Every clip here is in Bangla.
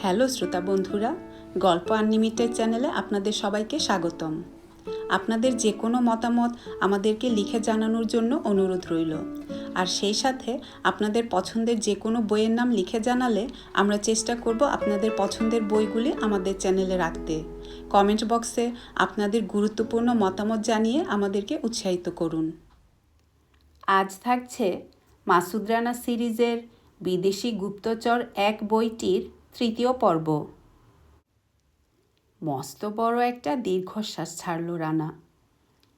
হ্যালো শ্রোতা বন্ধুরা, গল্প আনলিমিটেড চ্যানেলে আপনাদের সবাইকে স্বাগতম। আপনাদের যে কোনো মতামত আমাদেরকে লিখে জানানোর জন্য অনুরোধ রইল। আর সেই সাথে আপনাদের পছন্দের যে কোনো বইয়ের নাম লিখে জানালে আমরা চেষ্টা করব আপনাদের পছন্দের বইগুলি আমাদের চ্যানেলে রাখতে। কমেন্ট বক্সে আপনাদের গুরুত্বপূর্ণ মতামত জানিয়ে আমাদেরকে উৎসাহিত করুন। আজ থাকছে মাসুদ রানা সিরিজের বিদেশি গুপ্তচর 1 বইটির 3য় পর্ব। মস্ত বড় একটা দীর্ঘশ্বাস ছাড়ল রানা।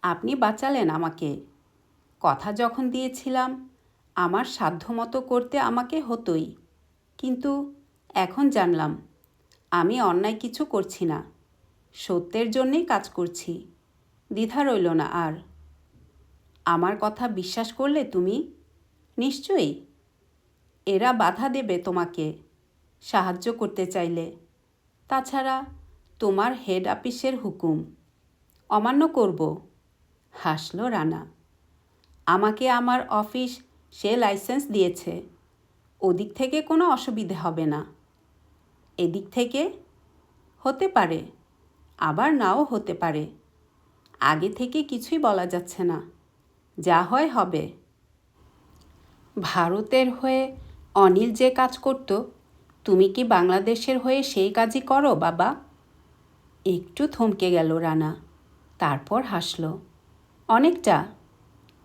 আপনি বাঁচালেন আমাকে। কথা যখন দিয়েছিলাম আমার সাধ্যমতো করতে আমাকে হতোই, কিন্তু এখন জানলাম আমি অন্যায় কিছু করছি না, সত্যের জন্যেই কাজ করছি। দ্বিধা রইল না আর। আমার কথা বিশ্বাস করলে তুমি? নিশ্চয়ই। এরা বাধা দেবে তোমাকে সাহায্য করতে চাইলে। তাছাড়া তোমার হেড অফিসের হুকুম অমান্য করব? হাসল রানা। আমাকে আমার অফিস সে লাইসেন্স দিয়েছে, ওদিক থেকে কোনো অসুবিধে হবে না। এদিক থেকে হতে পারে, আবার নাও হতে পারে। আগে থেকে কিছুই বলা যাচ্ছে না, যা হয় হবে। ভারতের হয়ে অনিল যে কাজ করত, তুমি কি বাংলাদেশের হয়ে সেই কাজই করো বাবা? একটু থমকে গেল রানা, তারপর হাসল। অনেকটা।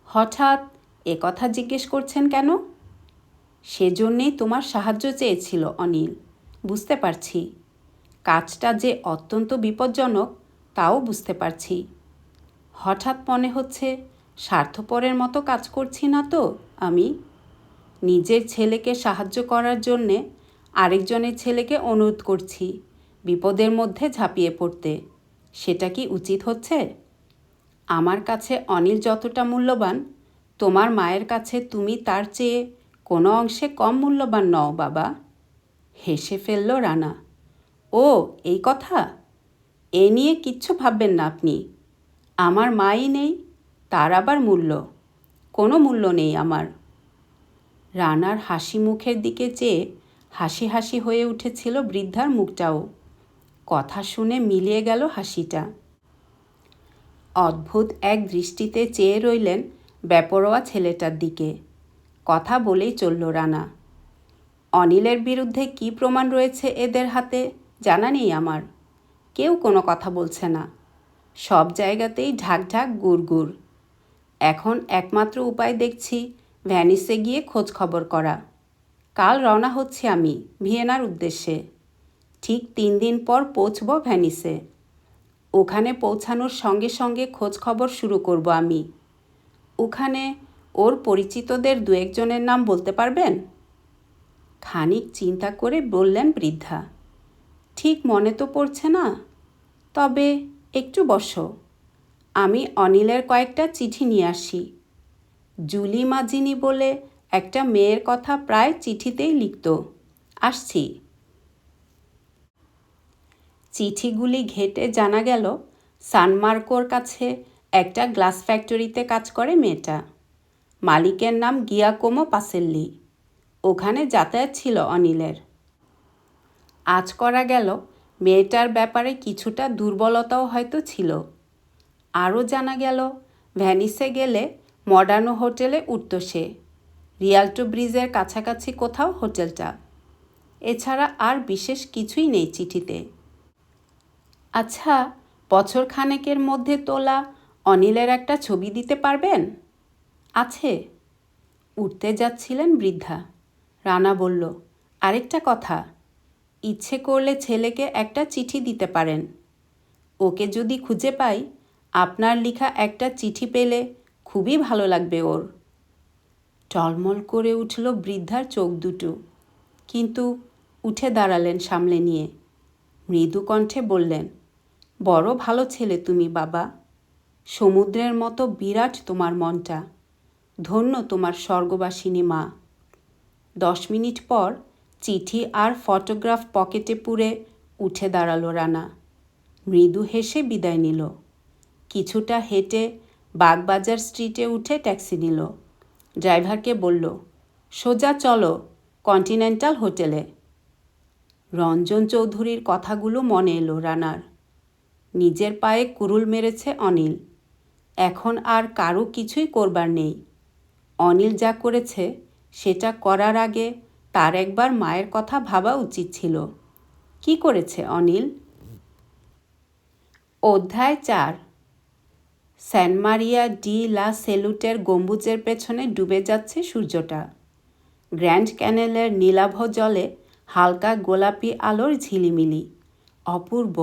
হঠাৎ কথা জিজ্ঞেস করছেন কেন? সেজন্যেই তোমার সাহায্য চেয়েছিল অনিল, বুঝতে পারছি। কাজটা যে অত্যন্ত বিপজ্জনক তাও বুঝতে পারছি। হঠাৎ মনে হচ্ছে স্বার্থপরের মতো কাজ করছি না তো আমি? নিজের ছেলেকে সাহায্য করার জন্যে আরেকজনের ছেলেকে অনুরোধ করছি বিপদের মধ্যে ঝাঁপিয়ে পড়তে। সেটা কি উচিত হচ্ছে? আমার কাছে অনিল যতটা মূল্যবান, তোমার মায়ের কাছে তুমি তার চেয়ে কোনো অংশে কম মূল্যবান নও বাবা। হেসে ফেলল রানা। ও, এই কথা? এ নিয়ে কিচ্ছু ভাববেন না আপনি। আমার মাই নেই, তার আবার মূল্য? কোনো মূল্য নেই আমার। রানার হাসি মুখের দিকে চেয়ে হাসি হাসি হয়ে উঠেছিল বৃদ্ধার মুখটাও। কথা শুনে মিলিয়ে গেল হাসিটা। অদ্ভুত এক দৃষ্টিতে চেয়ে রইলেন বেপরোয়া ছেলেটার দিকে। কথা বলেই চলল রানা। অনিলের বিরুদ্ধে কী প্রমাণ রয়েছে এদের হাতে জানা নেই আমার। কেউ কোনো কথা বলছে না, সব জায়গাতেই ঢাক ঢাক গুড়। এখন একমাত্র উপায় দেখছি ভ্যানিসে গিয়ে খোঁজ খবর করা। কাল রওনা হচ্ছি আমি ভিয়েনার উদ্দেশ্যে। ঠিক 3 দিন পর পৌঁছব ভ্যানিসে। ওখানে পৌঁছানোর সঙ্গে সঙ্গে খোঁজ খবর শুরু করব আমি। ওখানে ওর পরিচিতদের 2-1 জনের নাম বলতে পারবেন? খানিক চিন্তা করে বললেন বৃদ্ধা। ঠিক মনে তো পড়ছে না, তবে একটু বসো, আমি অনিলের কয়েকটা চিঠি নিয়ে আসি। জুলি মাজিনি বলে একটা মেয়ের কথা প্রায় চিঠিতেই লিখত। আসছি। চিঠিগুলি ঘেঁটে জানা গেল সানমার্কোর কাছে একটা গ্লাস ফ্যাক্টরিতে কাজ করে মেয়েটা। মালিকের নাম গিয়াকোমো পাসেল্লি। ওখানে যাতায়াত ছিল অনিলের। আজ করা গেল মেয়েটার ব্যাপারে কিছুটা দুর্বলতাও হয়তো ছিল। আরও জানা গেল ভ্যানিসে গেলে মডার্নো হোটেলে উঠত সে। রিয়াল্টো ব্রিজের কাছাকাছি কোথাও হোটেলটা। এছাড়া আর বিশেষ কিছুই নেই চিঠিতে। আচ্ছা, বছর খানেকের মধ্যে তোলা অনিলের একটা ছবি দিতে পারবেন? আছে। উঠতে যাচ্ছিলেন বৃদ্ধা। রানা বলল, আরেকটা কথা, ইচ্ছে করলে ছেলেকে একটা চিঠি দিতে পারেন। ওকে যদি খুঁজে পাই, আপনার লেখা একটা চিঠি পেলে খুবই ভালো লাগবে ওর। টলমল করে উঠল বৃদ্ধার চোখ দুটো, কিন্তু উঠে দাঁড়ালেন সামলে নিয়ে। মৃদু কণ্ঠে বললেন, বড় ভালো ছেলে তুমি বাবা। সমুদ্রের মতো বিরাট তোমার মনটা। ধন্য তোমার স্বর্গবাসিনী মা। 10 মিনিট পর চিঠি আর ফটোগ্রাফ পকেটে পুরে উঠে দাঁড়ালো রানা। মৃদু হেসে বিদায় নিল। কিছুটা হেঁটে বাগবাজার স্ট্রিটে উঠে ট্যাক্সি নিল। ড্রাইভারকে বলল, সোজা চলো কন্টিনেন্টাল হোটেলে। রঞ্জন চৌধুরীর কথাগুলো মনে এলো রানার। নিজের পায়ে কুরুল মেরেছে অনিল। এখন আর কারো কিছুই করবার নেই। অনিল যা করেছে সেটা করার আগে তার একবার মায়ের কথা ভাবা উচিত ছিল। কি করেছে অনিল? অধ্যায় 4। স্যান মারিয়া ডি লা সেলুটের গম্বুজের পেছনে ডুবে যাচ্ছে সূর্যটা। গ্র্যান্ড ক্যানেলের নীলাভ জলে হালকা গোলাপি আলোর ঝিলিমিলি। অপূর্ব।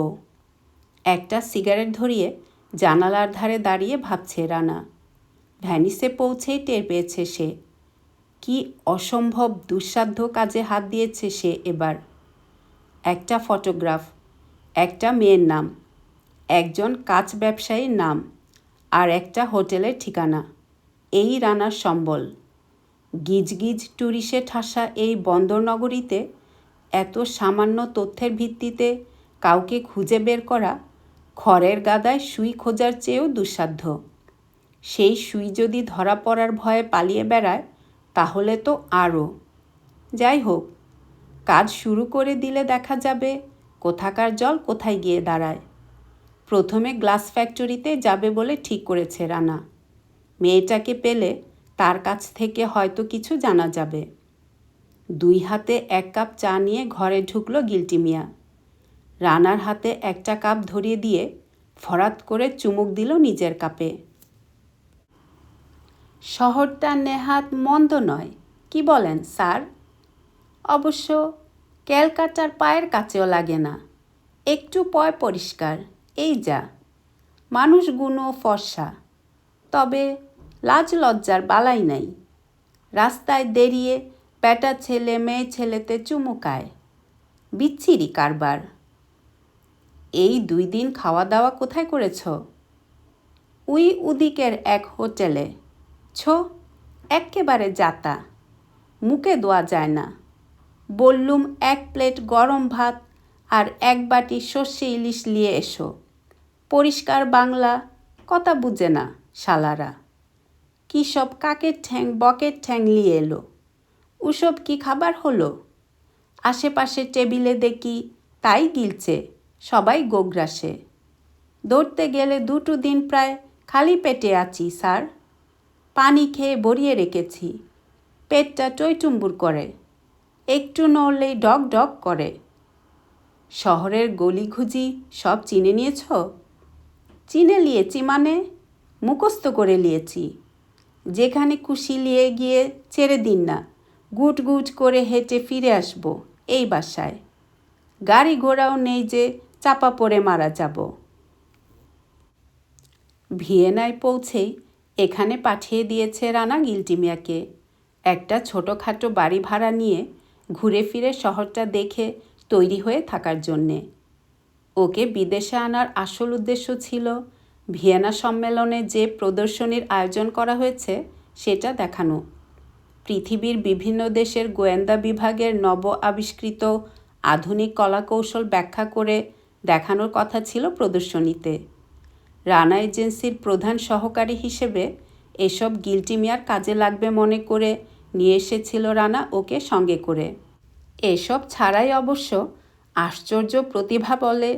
একটা সিগারেট ধরিয়ে জানালার ধারে দাঁড়িয়ে ভাবছে রানা। ভ্যানিসে পৌঁছেই টের পেয়েছে সে কি অসম্ভব দুঃসাধ্য কাজে হাত দিয়েছে সে এবার। একটা ফটোগ্রাফ, একটা মেয়ের নাম, একজন কাঁচ ব্যবসায়ীর নাম, আর একটা হোটেলের ঠিকানা। এই রানার সম্বল। গিজগিজ টুরিসে ঠাসা এই বন্দরনগরীতে এত সামান্য তথ্যের ভিত্তিতে কাউকে খুঁজে বের করা খড়ের গাদায় সুই খোঁজার চেয়েও দুঃসাধ্য। সেই সুই যদি ধরা পড়ার ভয়ে পালিয়ে বেড়ায় তাহলে তো আরও। যাই হোক, কাজ শুরু করে দিলে দেখা যাবে কোথাকার জল কোথায় গিয়ে দাঁড়ায়। প্রথমে গ্লাস ফ্যাক্টরিতে যাবে বলে ঠিক করেছে রানা। মেয়েটাকে পেলে তার কাছ থেকে হয়তো কিছু জানা যাবে। 2 হাতে 1 কাপ চা নিয়ে ঘরে ঢুকলো গিল্টি মিয়া। রানার হাতে একটা কাপ ধরিয়ে দিয়ে ফরাত করে চুমুক দিল নিজের কাপে। শহরটা নেহাত মন্দ নয়, কি বলেন স্যার? অবশ্য ক্যালকাটার পায়ের কাছেও লাগে না। একটু পয় পরিষ্কার, এই যা। মানুষগুলো ফর্সা, তবে লাজ লজ্জার বালাই নাই। রাস্তায় দাঁড়িয়ে বেটা ছেলে মেয়ে ছেলেতে চুমুকায়। বিচ্ছিরি কারবার। এই 2 দিন খাওয়া দাওয়া কোথায় করেছ? উদিকের এক হোটেলে। এক্কেবারে যাতা, মুখে দেওয়া যায় না। বললুম 1 প্লেট গরম ভাত আর 1 বাটি সর্ষে ইলিশ নিয়ে এসো। পরিষ্কার বাংলা, কথা বুঝে না শালারা। কী সব কাকের ঠ্যাং বকের ঠ্যাং নিয়ে এলো। ওসব কি খাবার হলো? আশেপাশে টেবিলে দেখি তাই গিলছে সবাই গোগ্রাসে। ধরতে গেলে 2 দিন প্রায় খালি পেটে আছি স্যার। পানি খেয়ে ভরিয়ে রেখেছি। পেটটা টইটুম্বুর করে, একটু নড়লেই ডক ডক করে। শহরের গলিঘুজি সব চিনে নিয়েছ? চিনে নিয়েছি মানে মুখস্থ করে নিয়েছি। যেখানে খুশি নিয়ে গিয়ে ছেড়ে দিন না, গুট গুট করে হেঁটে ফিরে আসব এই বাসায়। গাড়ি ঘোড়াও নেই যে চাপা পড়ে মারা যাব। ভিয়েনায় পৌঁছেই এখানে পাঠিয়ে দিয়েছে রানা গিল্টি মিয়াকে একটা ছোটোখাটো বাড়ি ভাড়া নিয়ে ঘুরে ফিরে শহরটা দেখে তৈরি হয়ে থাকার জন্যে। ওকে বিদেশে আনার আসল উদ্দেশ্য ছিল ভিয়েনা সম্মেলনে যে প্রদর্শনীর আয়োজন করা হয়েছে সেটা দেখানো। পৃথিবীর বিভিন্ন দেশের গোয়েন্দা বিভাগের নব আবিষ্কৃত আধুনিক কলাকৌশল ব্যাখ্যা করে দেখানোর কথা ছিল প্রদর্শনীতে। রানা এজেন্সির প্রধান সহকারী হিসেবে এসব গিল্টি মিয়ার কাজে লাগবে মনে করে নিয়ে এসেছিল রানা ওকে সঙ্গে করে। এসব ছাড়াই অবশ্য আশ্চর্য প্রতিভা বলে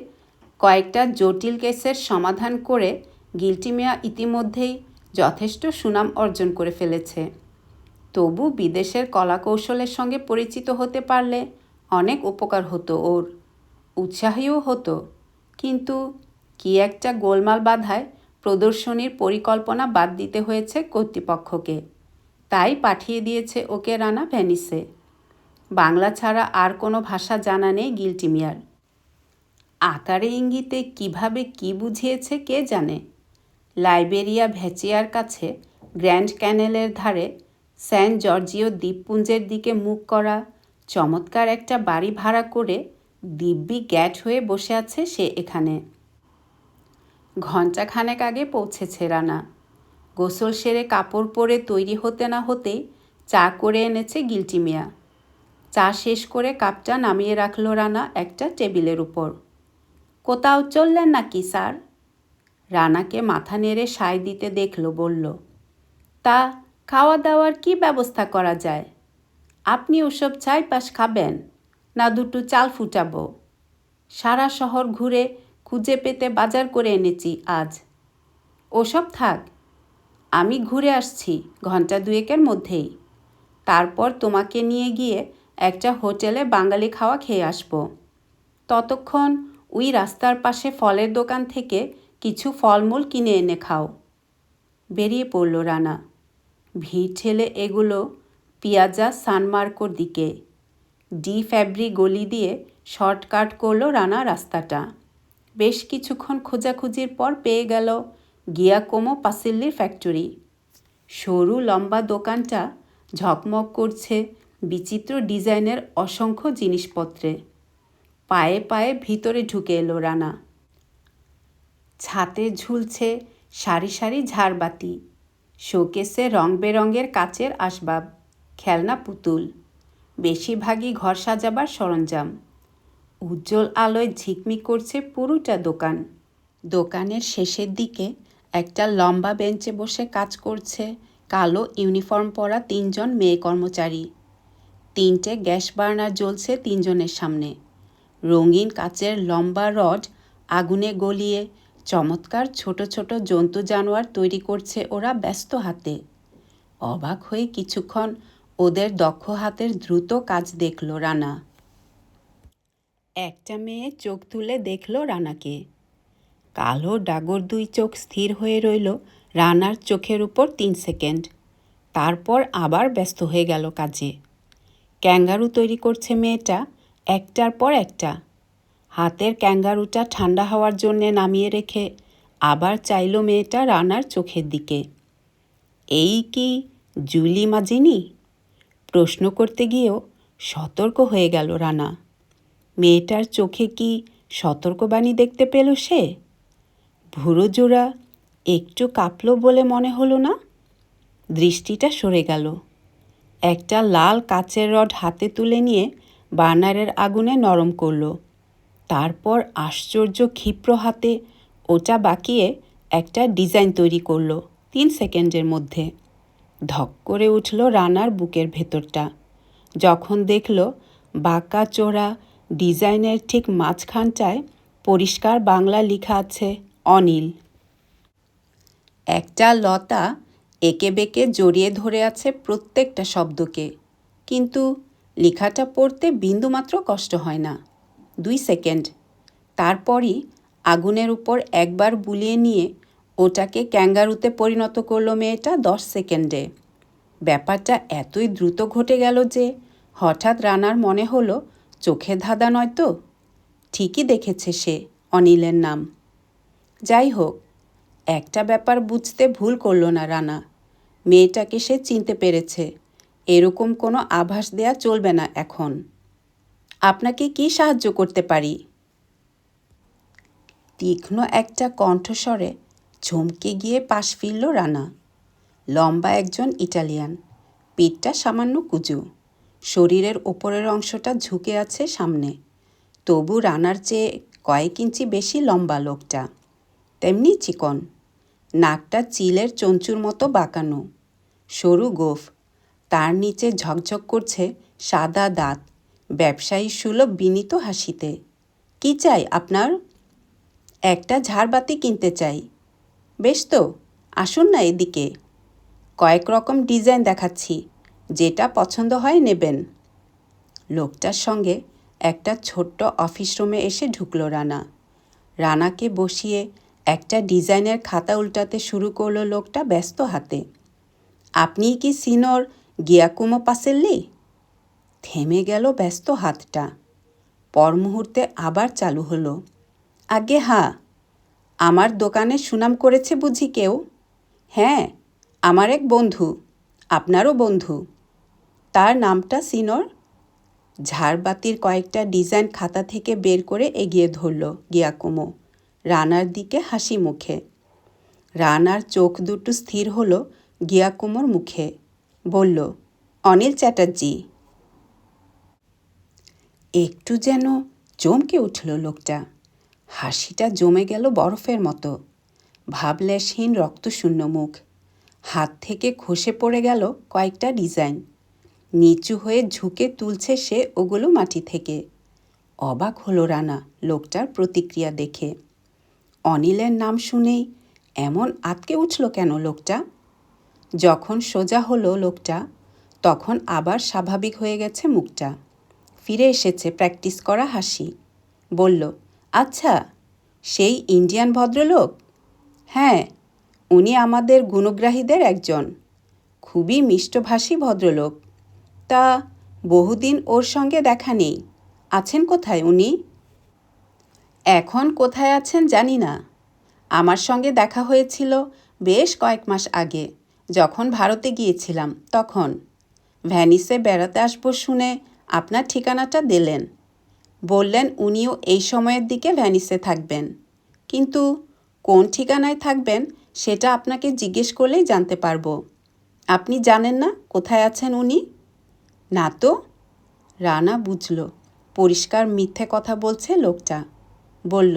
কয়েকটা জটিল কেসের সমাধান করে গিল্টি মিয়া ইতিমধ্যেই যথেষ্ট সুনাম অর্জন করে ফেলেছে। তবু বিদেশের কলাকৌশলের সঙ্গে পরিচিত হতে পারলে অনেক উপকার হতো ওর, উৎসাহীও হতো। কিন্তু কি একটা গোলমাল বাধায় প্রদর্শনীর পরিকল্পনা বাদ দিতে হয়েছে কর্তৃপক্ষকে। তাই পাঠিয়ে দিয়েছে ওকে রানা ভ্যানিসে। বাংলা ছাড়া আর কোনো ভাষা জানা নেই গিল্টি মিয়ার। আকারে ইঙ্গিতে কিভাবে কি বুঝিয়েছে কে জানে। লাইবেরিয়া ভ্যাচিয়ার কাছে গ্র্যান্ড ক্যানেলের ধারে স্যান জর্জিও দ্বীপপুঞ্জের দিকে মুখ করা চমৎকার একটা বাড়ি ভাড়া করে দিব্যি গ্যাট হয়ে বসে আছে সে এখানে। ঘণ্টাখানেক আগে পৌঁছেছে রানা। গোসল সেরে কাপড় পরে তৈরি হতে না হতেই চা করে এনেছে গিল্টি মিয়া। চা শেষ করে কাপটা নামিয়ে রাখল রানা একটা টেবিলের উপর। কোথাও চললেন নাকি স্যার? রানাকে মাথা নেড়ে সায় দিতে দেখল, বলল, তা খাওয়া দাওয়ার কি ব্যবস্থা করা যায়? আপনি ওসব চাইপাশ খাবেন? না দুটো চাল ফুটাবো? সারা শহর ঘুরে খুঁজে পেতে বাজার করে এনেছি আজ। ওসব থাক, আমি ঘুরে আসছি ঘন্টা দুয়েকের মধ্যেই। তারপর তোমাকে নিয়ে গিয়ে একটা হোটেলে বাঙালি খাওয়া খেয়ে আসবো। ততক্ষণ ওই রাস্তার পাশে ফলের দোকান থেকে কিছু ফলমূল কিনে এনে খাও। বেরিয়ে পড়ল রানা। ভিড় ঠেলে এগুলো পিয়াজা সানমার্কোর দিকে। ডি ফ্যাব্রি গলি দিয়ে শর্টকাট করলো রানা রাস্তাটা। বেশ কিছুক্ষণ খোঁজাখুঁজির পর পেয়ে গেল গিয়াকোমো পাসিল্লির ফ্যাক্টরি। সরু লম্বা দোকানটা ঝকমক করছে বিচিত্র ডিজাইনের অসংখ্য জিনিসপত্রে। পায়ে পায়ে ভিতরে ঢুকে এলো রানা। ছাতে ঝুলছে সারি সারি ঝাড়বাতি, শোকেসে রং বেরঙের কাচের আসবাব, খেলনা পুতুল, বেশিরভাগই ঘর সাজাবার সরঞ্জাম। উজ্জ্বল আলোয় ঝিকমিক করছে পুরোটা দোকান। দোকানের শেষের দিকে একটা লম্বা বেঞ্চে বসে কাজ করছে কালো ইউনিফর্ম পরা 3 জন মেয়ে কর্মচারী। 3টে গ্যাস বার্নার জ্বলছে 3 জনের সামনে। রঙিন কাচের লম্বা রড আগুনে গলিয়ে চমৎকার ছোট ছোট জন্তু জানোয়ার তৈরি করছে ওরা ব্যস্ত হাতে। অবাক হয়ে কিছুক্ষণ ওদের দক্ষ হাতের দ্রুত কাজ দেখল রানা। একটা মেয়ে চোখ তুলে দেখল রানাকে। কালো ডাগর 2 চোখ স্থির হয়ে রইল রানার চোখের উপর 3 সেকেন্ড। তারপর আবার ব্যস্ত হয়ে গেল কাজে। ক্যাঙ্গারু তৈরি করছে মেয়েটা একটার পর একটা। হাতের ক্যাঙ্গারুটা ঠান্ডা হওয়ার জন্যে নামিয়ে রেখে আবার চাইল মেয়েটা রানার চোখের দিকে। এই কি জুলি মাজিনি? প্রশ্ন করতে গিয়েও সতর্ক হয়ে গেল রানা। মেয়েটার চোখে কি সতর্কবাণী দেখতে পেল সে? ভুরুজোড়া একটু কাঁপল বলে মনে হলো না। দৃষ্টিটা সরে গেল। একটা লাল কাচের রড হাতে তুলে নিয়ে বার্নারের আগুনে নরম করল। তারপর আশ্চর্য ক্ষিপ্র হাতে ওটা বাঁকিয়ে একটা ডিজাইন তৈরি করল 3 সেকেন্ডের মধ্যে। ধক করে উঠল রানার বুকের ভেতরটা যখন দেখল বাঁকা চোরা ডিজাইনের ঠিক মাঝখানটায় পরিষ্কার বাংলা লেখা আছে অনিল। একটা লতা এঁকে বেঁকে জড়িয়ে ধরে আছে প্রত্যেকটা শব্দকে, কিন্তু লেখাটা পড়তে বিন্দুমাত্র কষ্ট হয় না। 2 সেকেন্ড। তারপরই আগুনের উপর একবার বুলিয়ে নিয়ে ওটাকে ক্যাঙ্গারুতে পরিণত করল মেয়েটা 10 সেকেন্ডে। ব্যাপারটা এতই দ্রুত ঘটে গেল যে হঠাৎ রানার মনে হলো চোখে ধাঁধা নয় তো। ঠিকই দেখেছে সে অনিলের নাম। যাই হোক, একটা ব্যাপার বুঝতে ভুল করল না রানা। মেয়েটাকে সে চিনতে পেরেছে। এরকম কোনো আভাস দেয়া চলবে না এখন। আপনাকে কি সাহায্য করতে পারি? তীক্ষ্ণ একটা কণ্ঠস্বরে চমকে গিয়ে পাশ ফিরল রানা। লম্বা একজন ইটালিয়ান, পিঠটা সামান্য কুঁজু, শরীরের ওপরের অংশটা ঝুঁকে আছে সামনে। তবু রানার চেয়ে কয়েক ইঞ্চি বেশি লম্বা লোকটা। তেমনি চিকন, নাকটা চিলের চঞ্চুর মতো বাঁকানো, সরু গোঁফ, তার নিচে ঝকঝক করছে সাদা দাঁত, ব্যবসায়ী সুলভ বিনীত হাসিতে। কি চাই আপনার? একটা ঝাড়বাতি কিনতে চাই। বেশ তো, আসুন না এদিকে। কয়েক রকম ডিজাইন দেখাচ্ছি, যেটা পছন্দ হয় নেবেন। লোকটার সঙ্গে একটা ছোট্ট অফিস রুমে এসে ঢুকল রানা। রানাকে বসিয়ে একটা ডিজাইনের খাতা উল্টাতে শুরু করলো লোকটা ব্যস্ত হাতে। আপনি কি সিনর গিয়াকোমো পাসেল্লি? থেমে গেল ব্যস্ত হাতটা। পর মুহূর্তে আবার চালু হলো। আগে হ্যাঁ। আমার দোকানে সুনাম করেছে বুঝি কেউ? হ্যাঁ, আমার এক বন্ধু, আপনারও বন্ধু। তার নামটা সিনর? ঝাড়বাতির কয়েকটা ডিজাইন খাতা থেকে বের করে এগিয়ে ধরল গিয়াকোমো রানার দিকে হাসি মুখে। রানার চোখ দুটো স্থির হলো গিয়াকোমোর মুখে। বলল, অনিল চ্যাটার্জি। একটু যেন চমকে উঠল লোকটা। হাসিটা জমে গেল বরফের মতো। ভাবলেশহীন রক্তশূন্য মুখ। হাত থেকে খসে পড়ে গেল কয়েকটা ডিজাইন। নিচু হয়ে ঝুঁকে তুলছে সে ওগুলো মাটি থেকে। অবাক হলো রানা লোকটার প্রতিক্রিয়া দেখে। অনিলের নাম শুনেই এমন আঁতকে উঠল কেন লোকটা? যখন সোজা হলো লোকটা, তখন আবার স্বাভাবিক হয়ে গেছে মুখটা। ফিরে এসেছে প্র্যাকটিস করা হাসি। বলল, আচ্ছা, সেই ইন্ডিয়ান ভদ্রলোক? হ্যাঁ, উনি আমাদের গুণগ্রাহীদের একজন। খুবই মিষ্টভাষী ভদ্রলোক। তা বহুদিন ওর সঙ্গে দেখা নেই। আছেন কোথায় উনি? এখন কোথায় আছেন জানি না। আমার সঙ্গে দেখা হয়েছিল বেশ কয়েক মাস আগে, যখন ভারতে গিয়েছিলাম তখন। ভ্যানিসে বেড়াতে আসবো শুনে আপনার ঠিকানাটা দিলেন। বললেন উনিও এই সময়ের দিকে ভ্যানিসে থাকবেন। কিন্তু কোন ঠিকানায় থাকবেন সেটা আপনাকে জিজ্ঞেস করলেই জানতে পারবো। আপনি জানেন না কোথায় আছেন উনি? না তো। রানা বুঝল পরিষ্কার মিথ্যে কথা বলছে লোকটা। বলল,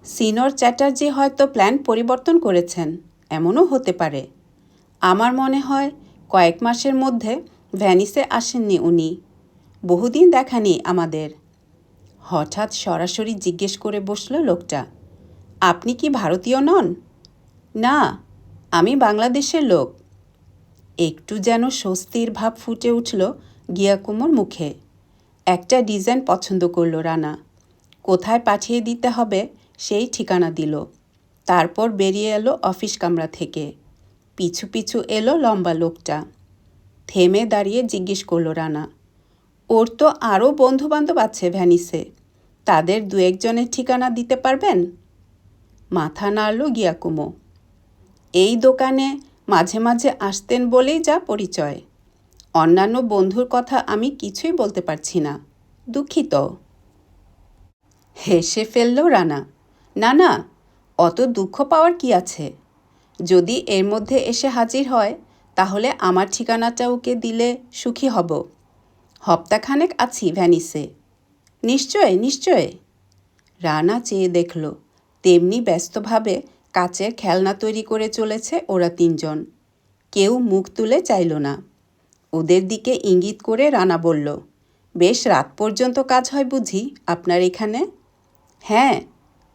সিনিয়র চ্যাটার্জি হয়তো প্ল্যান পরিবর্তন করেছেন, এমনও হতে পারে। আমার মনে হয় কয়েক মাসের মধ্যে ভ্যানিসে আসেননি উনি। বহুদিন দেখা নেই আমাদের। হঠাৎ সরাসরি জিজ্ঞেস করে বসল লোকটা, আপনি কি ভারতীয় নন? না, আমি বাংলাদেশের লোক। একটু যেন স্বস্তির ভাব ফুটে উঠল গিয়াকুমোর মুখে। একটা ডিজাইন পছন্দ করল রানা। কোথায় পাঠিয়ে দিতে হবে সেই ঠিকানা দিল। তারপর বেরিয়ে এলো অফিস কামরা থেকে। পিছু পিছু এলো লম্বা লোকটা। থেমে দাঁড়িয়ে জিজ্ঞেস করল রানা, ওর তো আরও বন্ধুবান্ধব আছে ভ্যানিসে, তাদের দু একজনের ঠিকানা দিতে পারবেন? মাথা নাড়ল গিয়াকুমো। এই দোকানে মাঝে মাঝে আসতেন বলেই যা পরিচয়। অন্যান্য বন্ধুর কথা আমি কিছুই বলতে পারছি না, দুঃখিত। হেসে ফেলল রানা। না না, অত দুঃখ পাওয়ার কি আছে? যদি এর মধ্যে এসে হাজির হয় তাহলে আমার ঠিকানাটা ওকে দিলে সুখী হব। হপ্তাখানেক আছি ভ্যানিসে। নিশ্চয় নিশ্চয়। রানা চেয়ে দেখল তেমনি ব্যস্তভাবে কাচের খেলনা তৈরি করে চলেছে ওরা তিনজন। কেউ মুখ তুলে চাইল না। ওদের দিকে ইঙ্গিত করে রানা বলল, বেশ রাত পর্যন্ত কাজ হয় বুঝি আপনার এখানে? হ্যাঁ,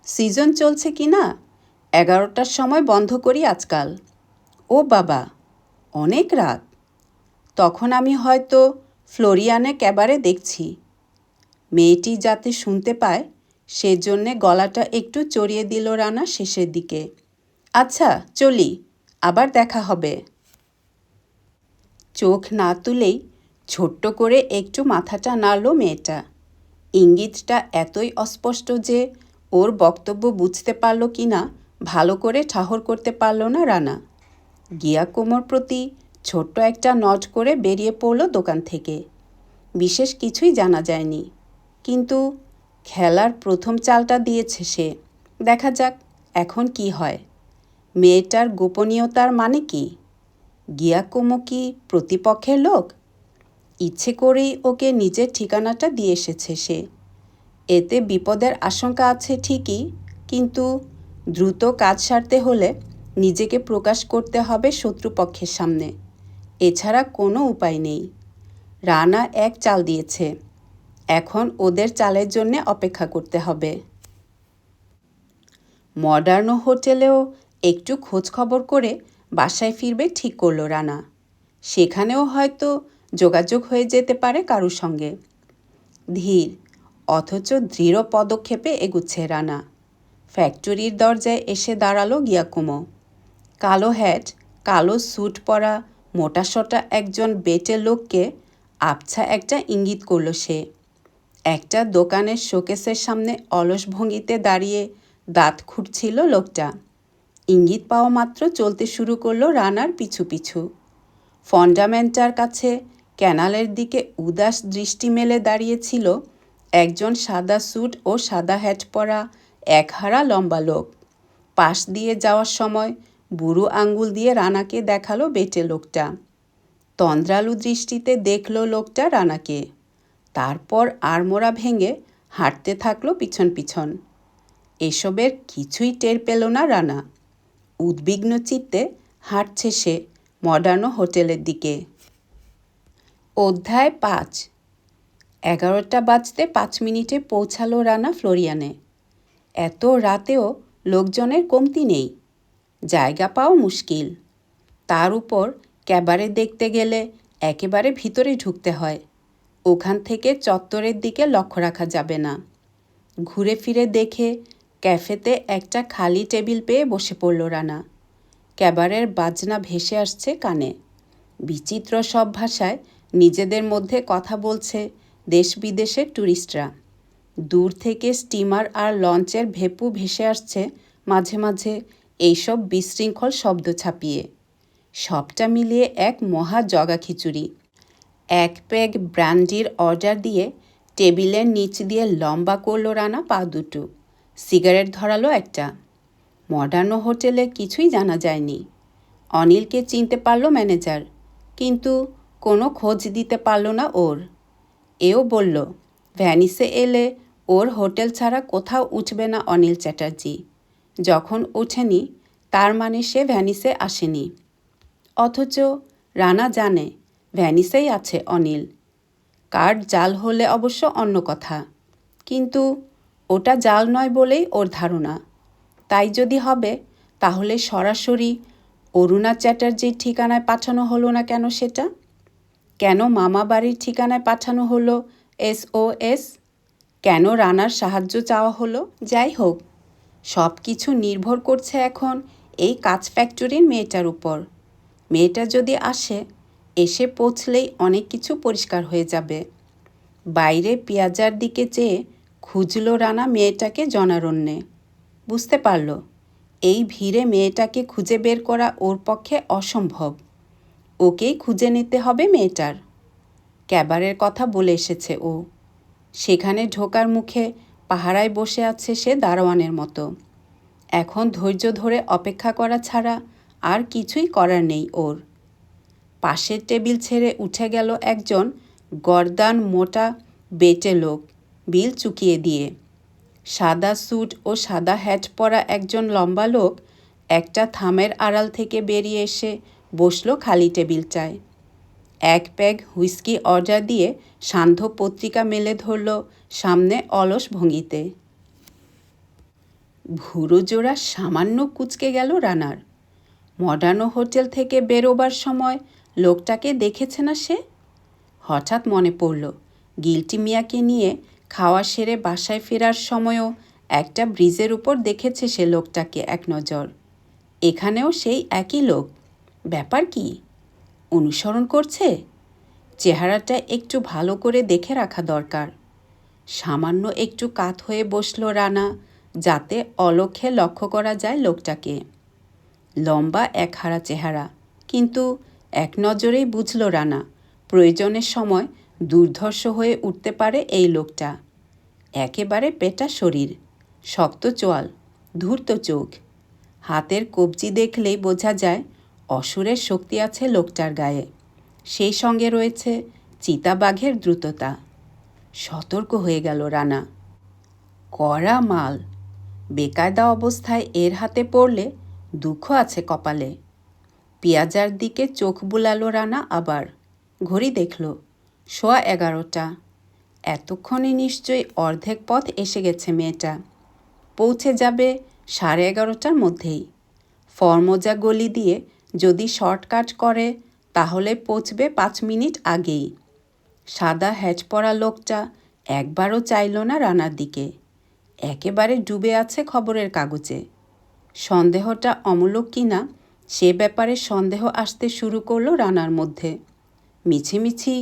সিজন চলছে কি না, 11টার সময় বন্ধ করি আজকাল। ও বাবা, অনেক রাত। তখন আমি হয়তো ফ্লোরিয়ানে ক্যাবারে দেখছি। মেয়েটি যাতে শুনতে পায় সেজন্যে গলাটা একটু চড়িয়ে দিল রানা শেষের দিকে। আচ্ছা চলি, আবার দেখা হবে। চোখ না তুলেই ছোট্ট করে একটু মাথাটা নাড়ল মেয়েটা। ইঙ্গিতটা এতই অস্পষ্ট যে ওর বক্তব্য বুঝতে পারল কি না ভালো করে ঠাহর করতে পারল না রানা। গিয়াকুমোর প্রতি ছোট্ট একটা নট করে বেরিয়ে পড়ল দোকান থেকে। বিশেষ কিছুই জানা যায়নি, কিন্তু খেলার প্রথম চালটা দিয়েছে সে। দেখা যাক এখন কি হয়। মেয়েটার গোপনীয়তার মানে কি? গিয়াকুমো কি প্রতিপক্ষের লোক? ইচ্ছে করেই ওকে নিজের ঠিকানাটা দিয়ে এসেছে সে। এতে বিপদের আশঙ্কা আছে ঠিকই, কিন্তু দ্রুত কাজ সারতে হলে নিজেকে প্রকাশ করতে হবে শত্রুপক্ষের সামনে। এছাড়া কোনো উপায় নেই। রানা এক চাল দিয়েছে, এখন ওদের চালের জন্যে অপেক্ষা করতে হবে। মডার্ন হোটেলেও একটু খোঁজ খবর করে বাসায় ফিরবে ঠিক করল রানা। সেখানেও হয়তো যোগাযোগ হয়ে যেতে পারে কারুর সঙ্গে। ধীর অথচ দৃঢ় পদক্ষেপে এগুচ্ছে রানা। ফ্যাক্টরির দরজায় এসে দাঁড়ালো গিয়াকুমো। কালো হ্যাট, কালো স্যুট পরা মোটাসোটা একজন বেটে লোককে আবছা একটা ইঙ্গিত করল সে। একটা দোকানের শোকেসের সামনে অলস ভঙ্গিতে দাঁড়িয়ে দাঁত খুঁটছিল লোকটা। ইঙ্গিত পাওয়া মাত্র চলতে শুরু করলো রানার পিছু পিছু। ফন্ডামেন্টার কাছে ক্যানালের দিকে উদাস দৃষ্টি মেলে দাঁড়িয়েছিল একজন সাদা স্যুট ও সাদা হ্যাট পরা একহারা লম্বা লোক। পাশ দিয়ে যাওয়ার সময় বুড়ো আঙ্গুল দিয়ে রানাকে দেখালো বেটে লোকটা। তন্দ্রালু দৃষ্টিতে দেখল লোকটা রানাকে। তারপর আড়মোড়া ভেঙে হাঁটতে থাকলো পিছন পিছন। এসবের কিছুই টের পেল না রানা। উদ্বিগ্ন চিত্তে হাঁটছে সে মডার্ন হোটেলের দিকে। অধ্যায় ৫। ১১টা বাজতে ৫ মিনিটে পৌঁছালো রানা ফ্লোরিয়ানে। এত রাতেও লোকজনের কমতি নেই, জায়গা পাওয়া মুশকিল। তার উপর ক্যাবারে দেখতে গেলে একেবারে ভিতরে ঢুকতে হয়, ওখান থেকে চত্বরের দিকে লক্ষ্য রাখা যাবে না। ঘুরে ফিরে দেখে ক্যাফেতে একটা খালি টেবিল পেয়ে বসে পড়ল রানা। ক্যাবারের বাজনা ভেসে আসছে কানে। বিচিত্র সব ভাষায় নিজেদের মধ্যে কথা বলছে দেশ বিদেশের ট্যুরিস্টরা। দূর থেকে স্টিমার আর লঞ্চের ভেপু ভেসে আসছে মাঝে মাঝে এইসব বিশৃঙ্খল শব্দ ছাপিয়ে। সবটা মিলিয়ে এক মহা জগা খিচুড়ি। এক প্যাক ব্র্যান্ডির অর্ডার দিয়ে টেবিলের নিচ দিয়ে লম্বা করল রানা পা দুটো। সিগারেট ধরালো একটা। মডার্ন হোটেলে কিছুই জানা যায়নি। অনিলকে চিনতে পারল ম্যানেজার, কিন্তু কোনো খোঁজ দিতে পারল না ওর। এও বলল ভ্যানিসে এলে ওর হোটেল ছাড়া কোথাও উঠবে না অনিল চ্যাটার্জি। যখন ওঠেনি তার মানে সে ভ্যানিসে আসেনি। অথচ রানা জানে ভ্যানিসেই আছে অনিল। কার্ড জাল হলে অবশ্য অন্য কথা, কিন্তু ওটা জাল নয় বলেই ওর ধারণা। তাই যদি হবে তাহলে সরাসরি অরুণা চ্যাটার্জির ঠিকানায় পাঠানো হলো না কেন সেটা? কেন মামা বাড়ির ঠিকানায় পাঠানো হলো SOS? কেন রানার সাহায্য চাওয়া হলো? যাই হোক, সব কিছু নির্ভর করছে এখন এই কাঁচ ফ্যাক্টরির মেয়েটার উপর। মেয়েটা যদি আসে, এসে পৌঁছলেই অনেক কিছু পরিষ্কার হয়ে যাবে। বাইরে পেঁয়াজার দিকে চেয়ে খুঁজল রানা মেয়েটাকে জনারণ্যে। বুঝতে পারল এই ভিড়ে মেয়েটাকে খুঁজে বের করা ওর পক্ষে অসম্ভব। ওকেই খুঁজে নিতে হবে মেয়েটার। ক্যাবারের কথা বলে এসেছে ও। সেখানে ঢোকার মুখে পাহারায় বসে আছে সে দারোয়ানের মতো। এখন ধৈর্য ধরে অপেক্ষা করা ছাড়া আর কিছুই করার নেই ওর। পাশের টেবিল ছেড়ে উঠে গেল একজন গর্দান মোটা বেটে লোক বিল চুকিয়ে দিয়ে। সাদা স্যুট ও সাদা হ্যাট পরা একজন লম্বা লোক একটা থামের আড়াল থেকে বেরিয়ে এসে বসল খালি টেবিলটায়। এক প্যাক হুইস্কি অর্ডার দিয়ে সান্ধ্য পত্রিকা মেলে ধরল সামনে অলস ভঙ্গিতে। ভুরু জোড়া সামান্য কুঁচকে গেল রানার। মডার্ন হোটেল থেকে বেরোবার সময় লোকটাকে দেখেছে না সে? হঠাৎ মনে পড়ল গিল্টি মিয়াকে নিয়ে খাওয়া সেরে বাসায় ফেরার সময়ও একটা ব্রিজের উপর দেখেছে সে লোকটাকে এক নজর। এখানেও সেই একই লোক। ব্যাপার কি? অনুসরণ করছে? চেহারাটা একটু ভালো করে দেখে রাখা দরকার। সামান্য একটু কাত হয়ে বসল রানা, যাতে অলক্ষ্যে লক্ষ্য করা যায় লোকটাকে। লম্বা একহারা চেহারা, কিন্তু এক নজরেই বুঝল রানা প্রয়োজনের সময় দুর্ধর্ষ হয়ে উঠতে পারে এই লোকটা। একেবারে পেটা শরীর, শক্ত চোয়াল, ধূর্ত চোখ। হাতের কবজি দেখলেই বোঝা যায় অসুরের শক্তি আছে লোকটার গায়ে। সেই সঙ্গে রয়েছে চিতাবাঘের দ্রুততা। সতর্ক হয়ে গেল রানা। কড়া মাল। বেকায়দা অবস্থায় এর হাতে পড়লে দুঃখ আছে কপালে। পেঁয়াজার দিকে চোখ বুলালো রানা আবার। ঘড়ি দেখল 11:15। এতক্ষণে নিশ্চয়ই অর্ধেক পথ এসে গেছে মেয়েটা। পৌঁছে যাবে 11:30টার মধ্যেই। ফর্মোজা গলি দিয়ে যদি শর্টকাট করে তাহলে পৌঁছবে 5 মিনিট আগেই। সাদা হ্যাট পরা লোকটা একবারও চাইল না রানার দিকে। একেবারে ডুবে আছে খবরের কাগজে। সন্দেহটা অমূলক কিনা সে ব্যাপারে সন্দেহ আসতে শুরু করলো রানার মধ্যে। মিছিমিছি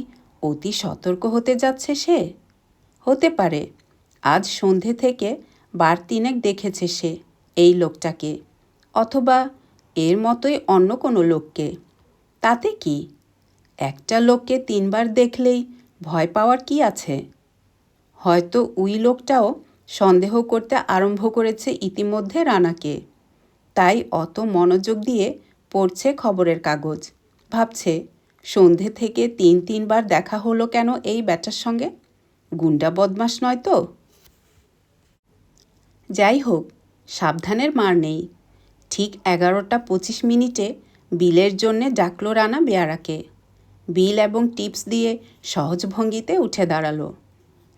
অতি সতর্ক হতে যাচ্ছে সে? হতে পারে। আজ সন্ধে থেকে বার তিনেক দেখেছে সে এই লোকটাকে, অথবা এর মতোই অন্য কোনো লোককে। তাতে কি? একটা লোককে 3 বার দেখলেই ভয় পাওয়ার কি আছে? হয়তো ওই লোকটাও সন্দেহ করতে আরম্ভ করেছে ইতিমধ্যে রানাকে। তাই অত মনোযোগ দিয়ে পড়ছে খবরের কাগজ। ভাবছে সন্ধে থেকে 3 বার দেখা হলো কেন এই ব্যাটার সঙ্গে? গুন্ডা বদমাশ নয় তো? যাই হোক, সাবধানের মার নেই। ঠিক 11:25 বিলের জন্যে ডাকল রানা বেয়ারাকে। বিল এবং টিপস দিয়ে সহজ ভঙ্গিতে উঠে দাঁড়ালো।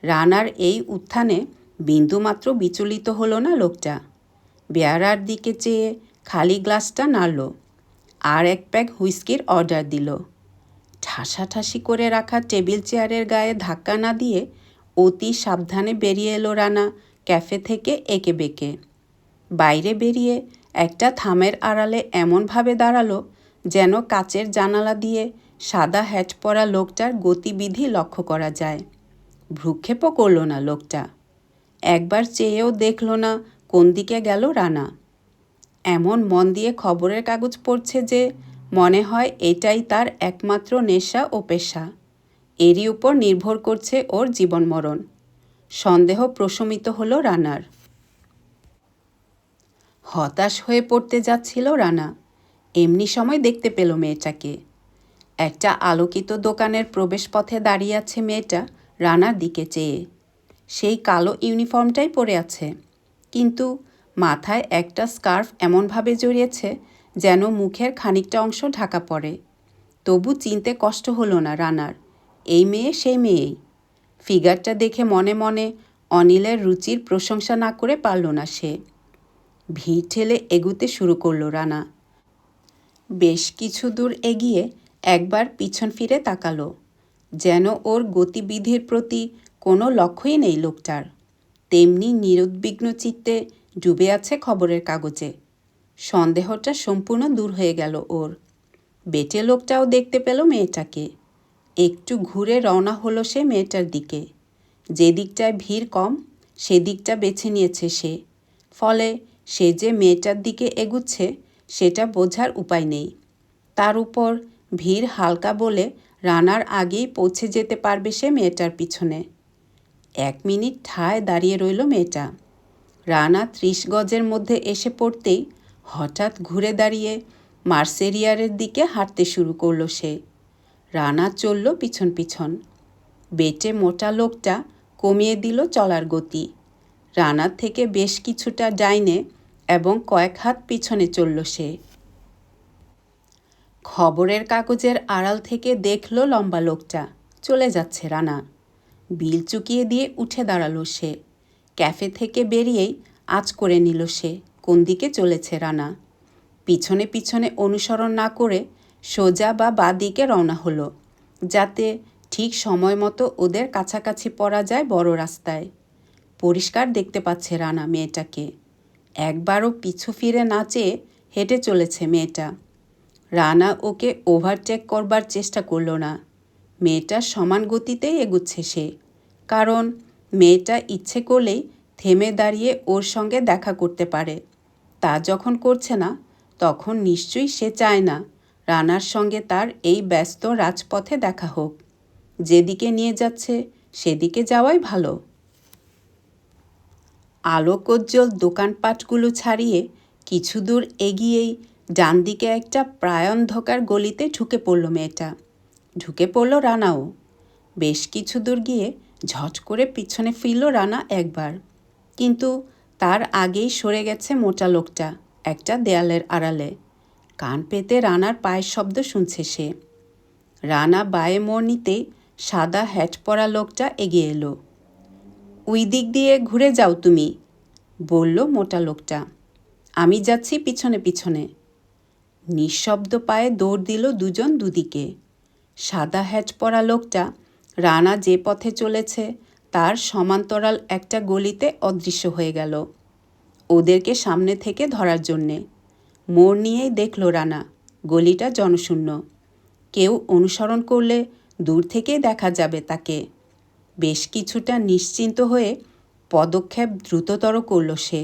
রানার এই উত্থানে বিন্দুমাত্র বিচলিত হলো না লোকটা। বেয়ারার দিকে চেয়ে খালি গ্লাসটা নাড়ল, আর এক প্যাক হুইস্কির অর্ডার দিল। ঠাসাঠাসি করে রাখা টেবিল চেয়ারের গায়ে ধাক্কা না দিয়ে অতি সাবধানে বেরিয়ে এলো রানা ক্যাফে থেকে এঁকে বেঁকে। বাইরে বেরিয়ে একটা থামের আড়ালে এমনভাবে দাঁড়ালো যেন কাচের জানালা দিয়ে সাদা হ্যাট পরা লোকটার গতিবিধি লক্ষ্য করা যায়। ভ্রুক্ষেপও করল না লোকটা। একবার চেয়েও দেখল না কোন দিকে গেল রানা। এমন মন দিয়ে খবরের কাগজ পড়ছে যে মনে হয় এটাই তার একমাত্র নেশা ও পেশা। এরই উপর নির্ভর করছে ওর জীবন মরণ। সন্দেহ প্রশমিত হলো রানার। হতাশ হয়ে পড়তে যাচ্ছিল রানা, এমনি সময় দেখতে পেল মেয়েটাকে। একটা আলোকিত দোকানের প্রবেশপথে দাঁড়িয়ে আছে মেয়েটা রানার দিকে চেয়ে। সেই কালো ইউনিফর্মটাই পরে আছে, কিন্তু মাথায় একটা স্কার্ফ এমনভাবে জড়িয়েছে যেন মুখের খানিকটা অংশ ঢাকা পড়ে। তবু চিনতে কষ্ট হলো না রানার, এই মেয়ে সেই মেয়েই। ফিগারটা দেখে মনে মনে অনিলের রুচির প্রশংসা না করে পারল না সে। ভিড় ঠেলে এগুতে শুরু করলো রানা। বেশ কিছু দূর এগিয়ে একবার পিছন ফিরে তাকালো, যেন ওর গতিবিধির প্রতি কোনো লক্ষ্যই নেই লোকটার। তেমনি নিরুদ্বিগ্ন চিত্তে ডুবে আছে খবরের কাগজে। সন্দেহটা সম্পূর্ণ দূর হয়ে গেল ওর। বেটে লোকটাও দেখতে পেল মেয়েটাকে। একটু ঘুরে রওনা হলো সে মেয়েটার দিকে। যে দিকটায় ভিড় কম সেদিকটা বেছে নিয়েছে সে। ফলে সে যে মেয়েটার দিকে এগুচ্ছে সেটা বোঝার উপায় নেই। তার উপর ভিড় হালকা বলে রানার আগেই পৌঁছে যেতে পারবে সে মেয়েটার পিছনে। 1 মিনিট ঠায় দাঁড়িয়ে রইল মেয়েটা। রানা 30 গজের মধ্যে এসে পড়তেই হঠাৎ ঘুরে দাঁড়িয়ে মার্সেরিয়ারের দিকে হাঁটতে শুরু করলো সে। রানা চলল পিছন পিছন। বেটে মোটা লোকটা কমিয়ে দিল চলার গতি। রানার থেকে বেশ কিছুটা ডাইনে এবং কয়েক হাত পিছনে চলল সে। খবরের কাগজের আড়াল থেকে দেখল লম্বা লোকটা চলে যাচ্ছে রানা। বিল চুকিয়ে দিয়ে উঠে দাঁড়ালো সে। ক্যাফে থেকে বেরিয়েই আঁচ করে নিল সে কোন দিকে চলেছে রানা। পিছনে পিছনে অনুসরণ না করে সোজা বা বাঁ দিকে রওনা হলো, যাতে ঠিক সময় মতো ওদের কাছাকাছি পড়া যায় বড় রাস্তায়। পরিষ্কার দেখতে পাচ্ছে রানা মেয়েটাকে। একবারও পিছু ফিরে না চেয়ে হেঁটে চলেছে মেয়েটা। রানা ওকে ওভারটেক করবার চেষ্টা করল না। মেয়েটার সমান গতিতেই এগুচ্ছে সে, কারণ মেয়েটা ইচ্ছে করলেই থেমে দাঁড়িয়ে ওর সঙ্গে দেখা করতে পারে। তা যখন করছে না, তখন নিশ্চয়ই সে চায় না রানার সঙ্গে তার এই ব্যস্ত রাজপথে দেখা হোক। যেদিকে নিয়ে যাচ্ছে সেদিকে যাওয়াই ভালো। আলোকোজ্জ্বল দোকানপাটগুলো ছাড়িয়ে কিছু দূর এগিয়েই ডান দিকে একটা প্রায় অন্ধকার গলিতে ঢুকে পড়ল মেয়েটা। ঢুকে পড়ল রানাও। বেশ কিছু দূর গিয়ে ঝট করে পিছনে ফিরল রানা একবার, কিন্তু তার আগেই সরে গেছে মোটা লোকটা একটা দেয়ালের আড়ালে। কান পেতে রানার পায়ের শব্দ শুনছে সে। রানা বায়ে মোড় নিতেই সাদা হ্যাট পরা লোকটা এগিয়ে এলো। ওই দিক দিয়ে ঘুরে যাও তুমি, বলল মোটা লোকটা। আমি যাচ্ছি পিছনে পিছনে। নিঃশব্দ পায়ে দৌড় দিল দুজন দুদিকে। সাদা হ্যাট পরা লোকটা রানা যে পথে চলেছে তার সমান্তরাল একটা গলিতে অদৃশ্য হয়ে গেল, ওদেরকে সামনে থেকে ধরার জন্যে। মোড় নিয়েই দেখল রানা গলিটা জনশূন্য। কেউ অনুসরণ করলে দূর থেকেই দেখা যাবে তাকে। বেশ কিছুটা নিশ্চিন্ত হয়ে পদক্ষেপ দ্রুততর করল সে।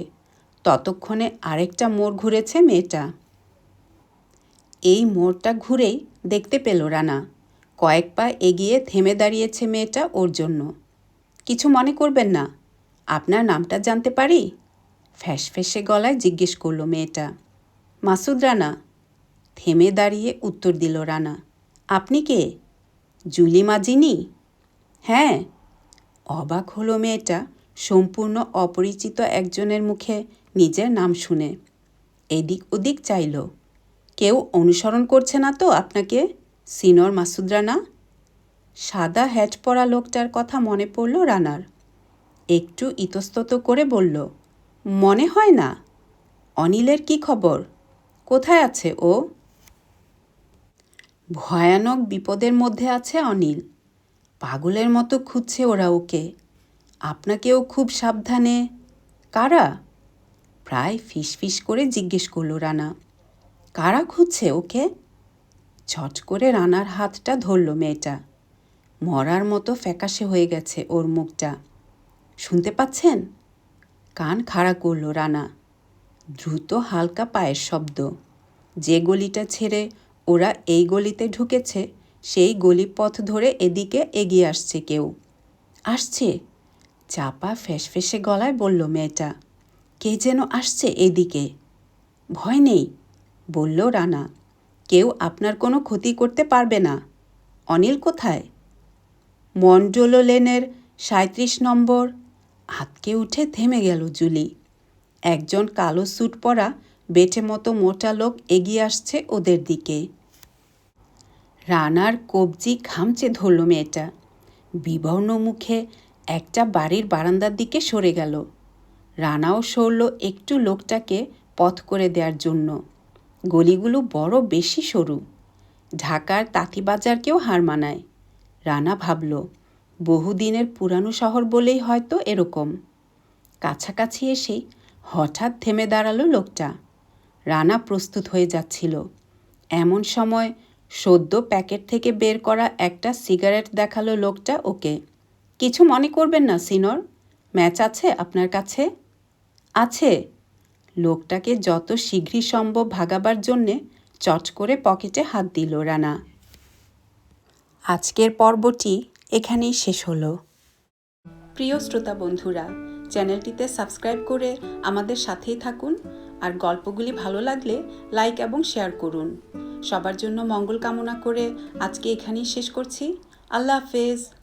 ততক্ষণে আরেকটা মোড় ঘুরেছে মেয়েটা। এই মোড়টা ঘুরেই দেখতে পেল রানা কয়েক পা এগিয়ে থেমে দাঁড়িয়েছে মেয়েটা ওর জন্য। কিছু মনে করবেন না, আপনার নামটা জানতে পারি? ফ্যাঁসফেঁসে গলায় জিজ্ঞেস করল মেয়েটা। মাসুদ রানা। থেমে দাঁড়িয়ে উত্তর দিল রানা। আপনি কে? জুলি মাজিনি? হ্যাঁ। অবাক হলো মেয়েটা সম্পূর্ণ অপরিচিত একজনের মুখে নিজের নাম শুনে। এদিক ওদিক চাইল। কেউ অনুসরণ করছে না তো আপনাকে? সিনর মাসুদ রানা? সাদা হ্যাট পরা লোকটার কথা মনে পড়ল রানার। একটু ইতস্তত করে বলল, মনে হয় না। অনিলের কি খবর? কোথায় আছে ও? ভয়ানক বিপদের মধ্যে আছে অনিল। পাগলের মতো খুঁজছে ওরা ওকে। আপনাকেও খুব সাবধানে। কারা? প্রায় ফিসফিস করে জিজ্ঞেস করল রানা। কারা খুঁজছে ওকে? ঝট করে রানার হাতটা ধরল মেয়েটা। মরার মতো ফ্যাকাশে হয়ে গেছে ওর মুখটা। শুনতে পাচ্ছেন? কান খাড়া করল রানা। দ্রুত হালকা পায়ের শব্দ। যে গলিটা ছেড়ে ওরা এই গলিতে ঢুকেছে সেই গলিপথ ধরে এদিকে এগিয়ে আসছে কেউ। আসছে? চাপা ফ্যাসফেসে গলায় বলল মেয়েটা। কে যেন আসছে এদিকে। ভয় নেই, বলল রানা। কেউ আপনার কোনো ক্ষতি করতে পারবে না। অনিল কোথায়? মন্ডল লেনের ৩৭ নম্বর। আতকে উঠে থেমে গেল জুলি। একজন কালো স্যুট পরা বেটে মতো মোটা লোক এগিয়ে আসছে ওদের দিকে। রানার কবজি খামচে ধরল মেয়েটা। বিবর্ণ মুখে একটা বাড়ির বারান্দার দিকে সরে গেল। রানাও সরল একটু লোকটাকে পথ করে দেওয়ার জন্য। গলিগুলো বড় বেশি সরু। ঢাকার তাঁতিবাজারকেও হার মানায়। রানা ভাবল, বহুদিনের পুরানো শহর বলেই হয়তো এরকম। কাছাকাছি এসেই হঠাৎ থেমে দাঁড়ালো লোকটা। রানা প্রস্তুত হয়ে যাচ্ছিল। এমন সময় সদ্য প্যাকেট থেকে বের করা একটা সিগারেট দেখালো লোকটা ওকে। কিছু মনে করবেন না সিনর, ম্যাচ আছে আপনার কাছে? আছে। লোকটাকে যত শীঘ্রই সম্ভব ভাগাবার জন্যে চট করে পকেটে হাত দিল রানা। আজকের পর্বটি এখানেই শেষ হলো। প্রিয় শ্রোতা বন্ধুরা, চ্যানেলটিতে সাবস্ক্রাইব করে আমাদের সাথেই থাকুন। আর গল্পগুলি ভালো লাগলে লাইক এবং শেয়ার করুন। সবার জন্য মঙ্গল কামনা করে আজকে এখানেই শেষ করছি। আল্লাহ হাফেজ।